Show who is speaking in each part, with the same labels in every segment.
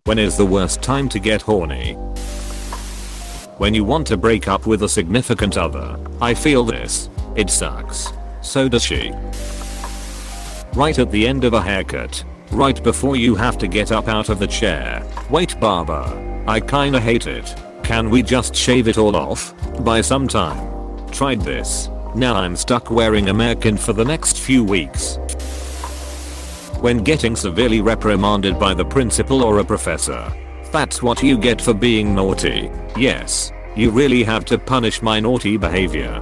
Speaker 1: When is the worst time to get horny? When you want to break up with a significant other. I feel this. It sucks. So does she. Right at the end of a haircut. Right before you have to get up out of the chair. Wait, barber. I kinda hate it. Can we just shave it all off? Buy some time. Tried this. Now I'm stuck wearing a mannequin for the next few weeks. When getting severely reprimanded by the principal or a professor. That's what you get for being naughty. Yes, you really have to punish my naughty behavior.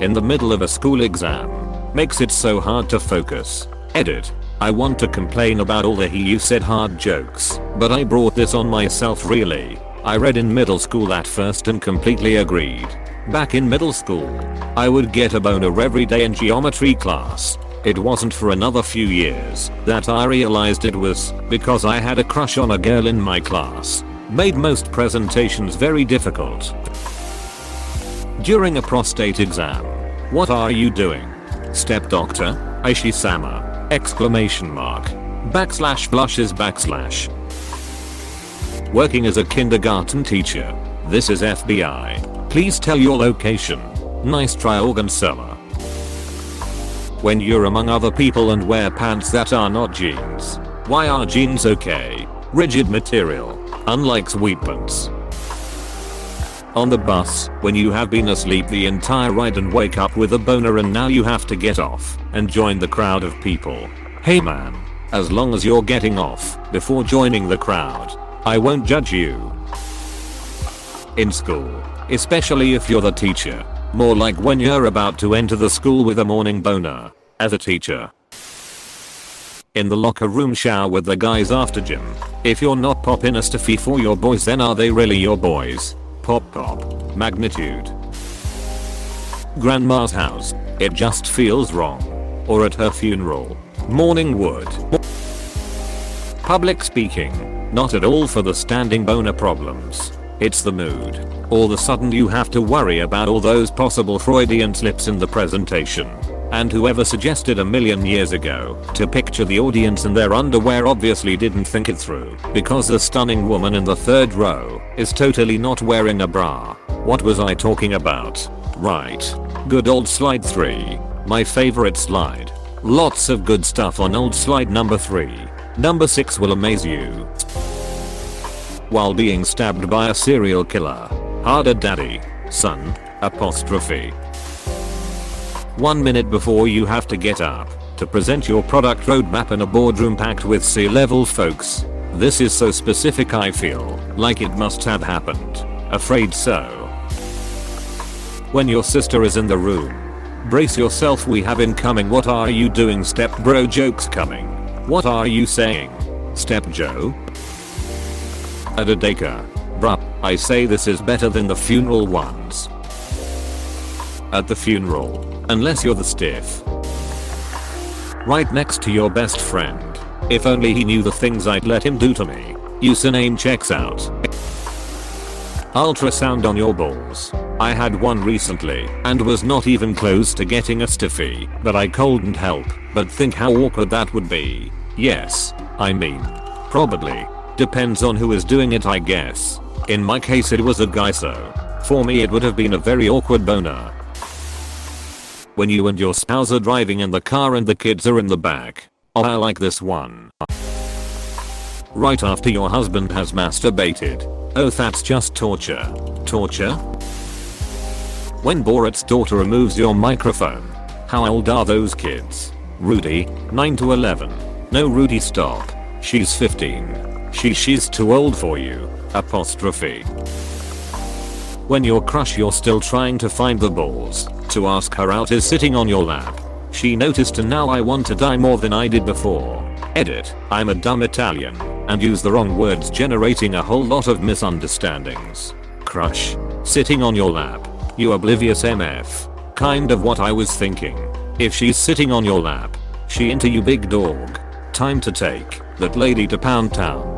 Speaker 1: In the middle of a school exam. Makes it so hard to focus. Edit. I want to complain about all the you said hard jokes, but I brought this on myself really. I read in middle school at first and completely agreed. Back in middle school, I would get a boner every day in geometry class. It wasn't for another few years that I realized it was because I had a crush on a girl in my class. Made most presentations very difficult. During a prostate exam. What are you doing? Step doctor? Aishi-sama. Exclamation mark. Backslash blushes backslash. Working as a kindergarten teacher. This is FBI. Please tell your location. Nice try, organ seller. When you're among other people and wear pants that are not jeans. Why are jeans okay? Rigid material. Unlike sweat pants. On the bus, when you have been asleep the entire ride and wake up with a boner and now you have to get off and join the crowd of people. Hey man, as long as you're getting off before joining the crowd, I won't judge you. In school, especially if you're the teacher. More like when you're about to enter the school with a morning boner. As a teacher. In the locker room shower with the guys after gym. If you're not popping a stiffy for your boys, then are they really your boys? Pop pop. Magnitude. Grandma's house. It just feels wrong. Or at her funeral. Morning wood. Public speaking. Not at all for the standing boner problems. It's the mood. All of a sudden you have to worry about all those possible Freudian slips in the presentation. And whoever suggested a million years ago to picture the audience in their underwear obviously didn't think it through, because the stunning woman in the third row is totally not wearing a bra. What was I talking about? Right. Good old slide 3. My favorite slide. Lots of good stuff on old slide number 3. Number 6 will amaze you. While being stabbed by a serial killer. Harder daddy. Son. Apostrophe. 1 minute before you have to get up to present your product roadmap in a boardroom packed with C-level folks. This is so specific I feel like it must have happened. Afraid so. When your sister is in the room. Brace yourself, we have incoming what are you doing step bro jokes coming. What are you saying? Step Joe? At a daycare. Bruh, I say this is better than the funeral ones. At the funeral. Unless you're the stiff. Right next to your best friend. If only he knew the things I'd let him do to me. Username checks out. Ultrasound on your balls. I had one recently and was not even close to getting a stiffy, but I couldn't help but think how awkward that would be. Yes, I mean, probably. Depends on who is doing it, I guess. In my case it was a guy, so for me it would have been a very awkward boner. When you and your spouse are driving in the car and the kids are in the back. Oh, I like this one. Right after your husband has masturbated. Oh, that's just torture. Torture? When Borat's daughter removes your microphone. How old are those kids? Rudy, 9 to 11. No Rudy, stop. She's 15. She's too old for you. Apostrophe. When your crush you're still trying to find the balls to ask her out is sitting on your lap. She noticed and now I want to die more than I did before. Edit. I'm a dumb Italian and use the wrong words, generating a whole lot of misunderstandings. Crush. Sitting on your lap. You oblivious MF. Kind of what I was thinking. If she's sitting on your lap, she into you, big dog. Time to take that lady to Pound Town.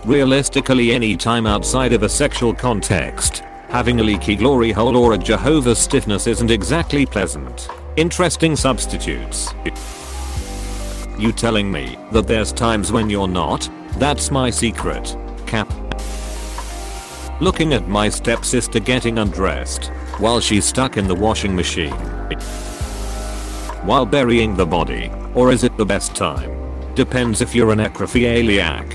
Speaker 1: Realistically, any time outside of a sexual context, having a leaky glory hole or a Jehovah's stiffness isn't exactly pleasant. Interesting substitutes. You telling me that there's times when you're not? That's my secret. Cap. Looking at my stepsister getting undressed while she's stuck in the washing machine while burying the body, or is it the best time? Depends if you're a necrophiliac.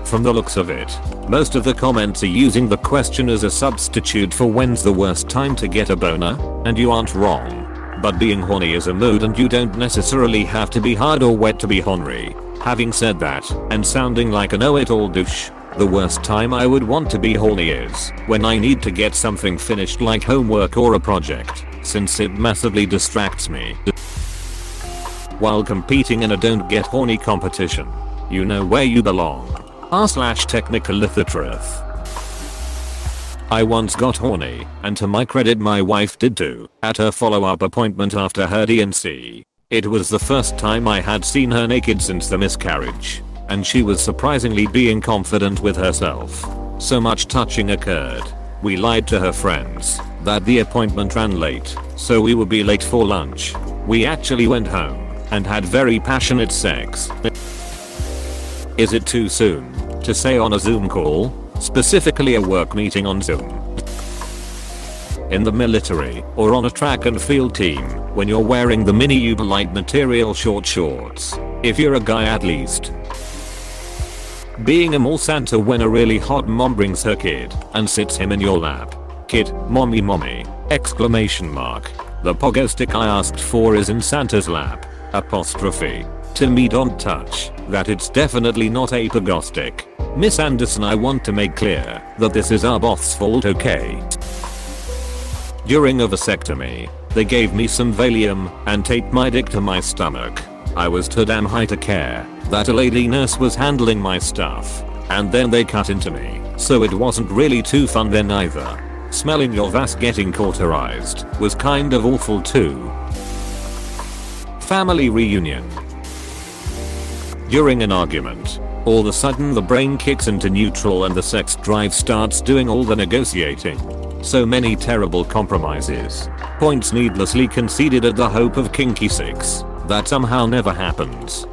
Speaker 1: From the looks of it, most of the comments are using the question as a substitute for when's the worst time to get a boner, and you aren't wrong. But being horny is a mood and you don't necessarily have to be hard or wet to be horny. Having said that, and sounding like a know-it-all douche, the worst time I would want to be horny is when I need to get something finished like homework or a project, since it massively distracts me. While competing in a don't get horny competition, you know where you belong. r/technical literature. I once got horny, and to my credit my wife did too, at her follow-up appointment after her D&C. It was the first time I had seen her naked since the miscarriage, and she was surprisingly being confident with herself. So much touching occurred. We lied to her friends that the appointment ran late, so we would be late for lunch. We actually went home and had very passionate sex. Is it too soon to say on a Zoom call? Specifically a work meeting on Zoom. In the military or on a track and field team when you're wearing the mini uber light material short shorts. If you're a guy at least. Being a mall Santa when a really hot mom brings her kid and sits him in your lap. Kid, mommy, exclamation mark. The pogo stick I asked for is in Santa's lap. Apostrophe. To me don't touch that it's definitely not a pogo stick. Miss Anderson, I want to make clear that this is our boss's fault, okay? During a vasectomy, they gave me some Valium and taped my dick to my stomach. I was too damn high to care that a lady nurse was handling my stuff, and then they cut into me, so it wasn't really too fun then either. Smelling your vas getting cauterized was kind of awful too. Family reunion. During an argument, all of a sudden the brain kicks into neutral and the sex drive starts doing all the negotiating. So many terrible compromises. Points needlessly conceded at the hope of kinky sex that somehow never happens.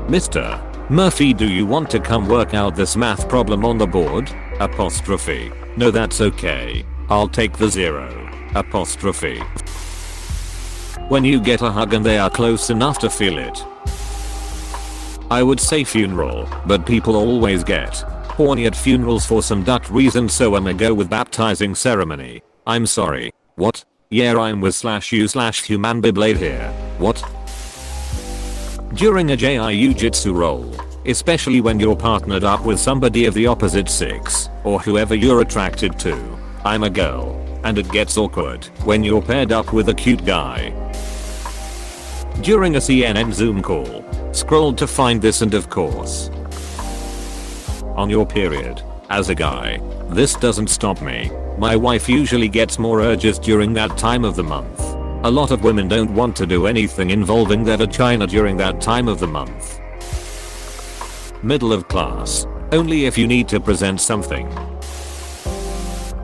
Speaker 1: Mr. Murphy, do you want to come work out this math problem on the board? Apostrophe. No, that's okay. I'll take the 0. Apostrophe. When you get a hug and they are close enough to feel it. I would say funeral, but people always get horny at funerals for some duck reason, so I'ma go with baptizing ceremony. I'm sorry. What? Yeah, I'm with /u/human biblade here. What? During a jiu-jitsu roll, especially when you're partnered up with somebody of the opposite sex, or whoever you're attracted to. I'm a girl, and it gets awkward when you're paired up with a cute guy. During a CNN Zoom call, scrolled to find this and of course. On your period. As a guy, this doesn't stop me. My wife usually gets more urges during that time of the month. A lot of women don't want to do anything involving their vagina during that time of the month. Middle of class. Only if you need to present something.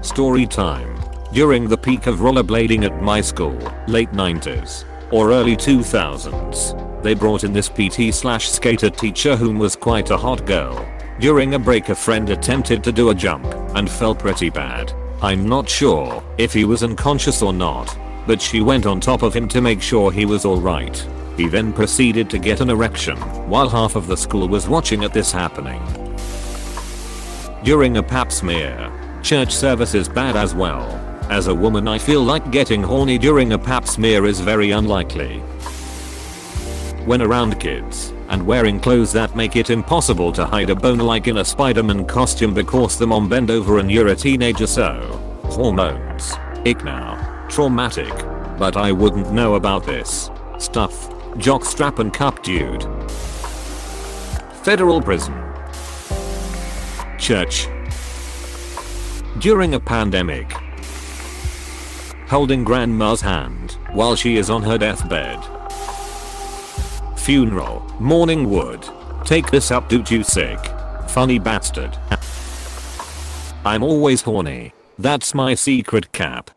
Speaker 1: Story time. During the peak of rollerblading at my school, late 90s or early 2000s, they brought in this PT/skater teacher whom was quite a hot girl. During a break a friend attempted to do a jump and fell pretty bad. I'm not sure if he was unconscious or not, but she went on top of him to make sure he was alright. He then proceeded to get an erection while half of the school was watching at this happening. During a pap smear, church service is bad as well. As a woman I feel like getting horny during a pap smear is very unlikely. When around kids and wearing clothes that make it impossible to hide a boner like in a Spider-Man costume because the mom bend over and you're a teenager, so hormones. Ick now. Traumatic. But I wouldn't know about this stuff. Jockstrap and cup dude. Federal prison. Church. During a pandemic. Holding grandma's hand while she is on her deathbed. Funeral. Morning wood. Take this up, dude, you sick. Funny bastard. I'm always horny. That's my secret cap.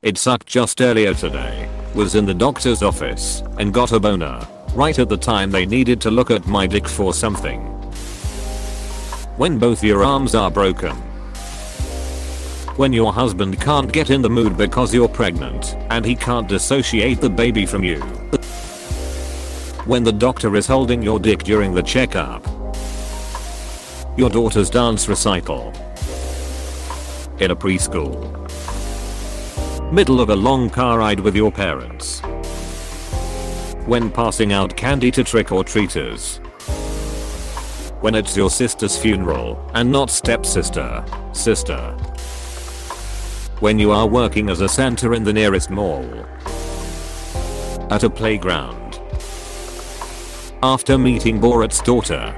Speaker 1: It sucked just earlier today. Was in the doctor's office and got a boner right at the time they needed to look at my dick for something. When both your arms are broken. When your husband can't get in the mood because you're pregnant and he can't dissociate the baby from you. When the doctor is holding your dick during the checkup. Your daughter's dance recital. In a preschool. Middle of a long car ride with your parents. When passing out candy to trick-or-treaters. When it's your sister's funeral and not stepsister, sister. When you are working as a Santa in the nearest mall. At a playground. After meeting Borat's daughter.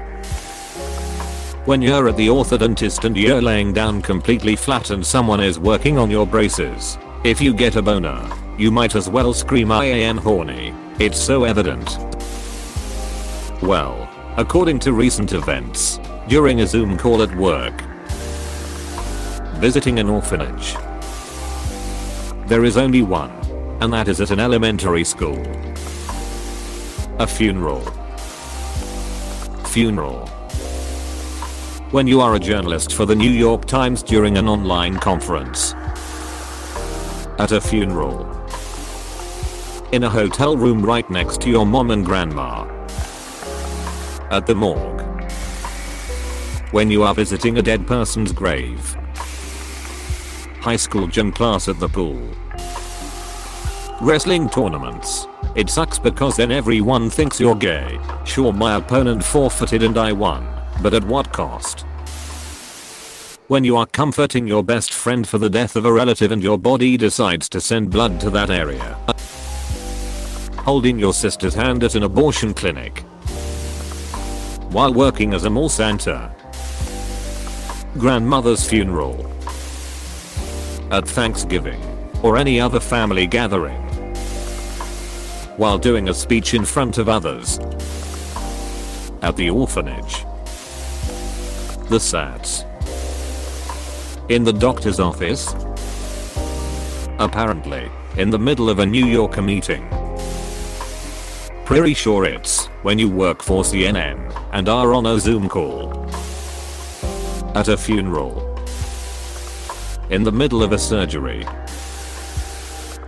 Speaker 1: When you're at the orthodontist and you're laying down completely flat and someone is working on your braces. If you get a boner, you might as well scream I am horny. It's so evident. Well, according to recent events, during a Zoom call at work. Visiting an orphanage. There is only one, and that is at an elementary school. A funeral. Funeral. When you are a journalist for the New York Times during an online conference. At a funeral. In a hotel room right next to your mom and grandma. At the morgue. When you are visiting a dead person's grave. High school gym class at the pool. Wrestling tournaments. It sucks because then everyone thinks you're gay. Sure, my opponent forfeited and I won, but at what cost? When you are comforting your best friend for the death of a relative and your body decides to send blood to that area. Holding your sister's hand at an abortion clinic. While working as a mall Santa. Grandmother's funeral. At Thanksgiving. Or any other family gathering. While doing a speech in front of others. At the orphanage. The SATs. In the doctor's office. Apparently, in the middle of a New Yorker meeting. Pretty sure it's when you work for CNN and are on a Zoom call. At a funeral. In the middle of a surgery.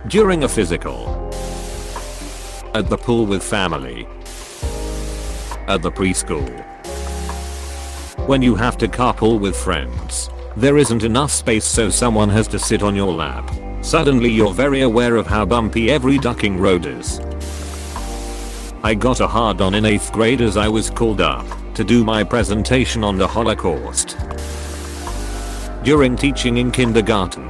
Speaker 1: During a physical. At the pool with family. At the preschool. When you have to carpool with friends. There isn't enough space so someone has to sit on your lap. Suddenly you're very aware of how bumpy every ducking road is. I got a hard on in 8th grade as I was called up to do my presentation on the Holocaust. During teaching in kindergarten.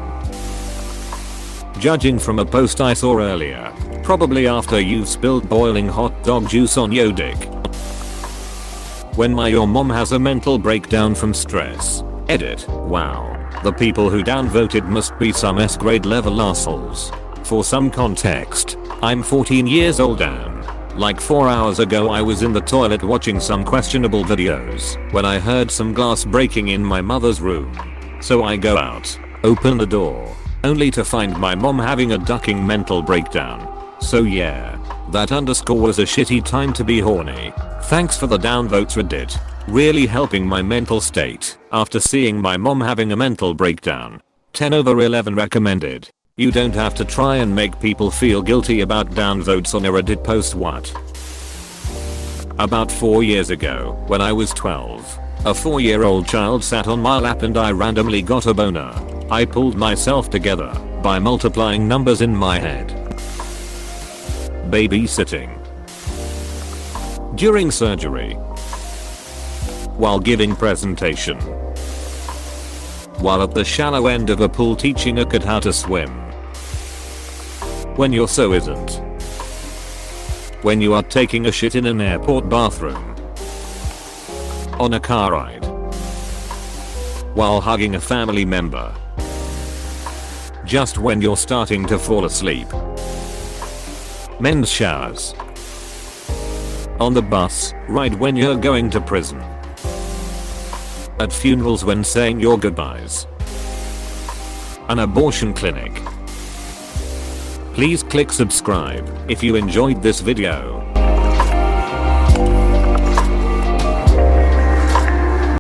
Speaker 1: Judging from a post I saw earlier, probably after you've spilled boiling hot dog juice on your dick. When your mom has a mental breakdown from stress. Edit. Wow. The people who downvoted must be some S-grade level assholes. For some context, I'm 14 years old and, like 4 hours ago I was in the toilet watching some questionable videos when I heard some glass breaking in my mother's room. So I go out, open the door, only to find my mom having a ducking mental breakdown. So yeah, that underscore was a shitty time to be horny. Thanks for the downvotes, Reddit. Really helping my mental state after seeing my mom having a mental breakdown. 10/11 recommended. You don't have to try and make people feel guilty about downvotes on a Reddit post. What? About 4 years ago, when I was 12, a 4-year-old child sat on my lap and I randomly got a boner. I pulled myself together by multiplying numbers in my head. Babysitting. During surgery. While giving presentation. While at the shallow end of a pool teaching a kid how to swim. When you're so isn't. When you are taking a shit in an airport bathroom. On a car ride. While hugging a family member. Just when you're starting to fall asleep. Men's showers. On the bus ride when you're going to prison. At funerals when saying your goodbyes. An abortion clinic. Please click subscribe if you enjoyed this video.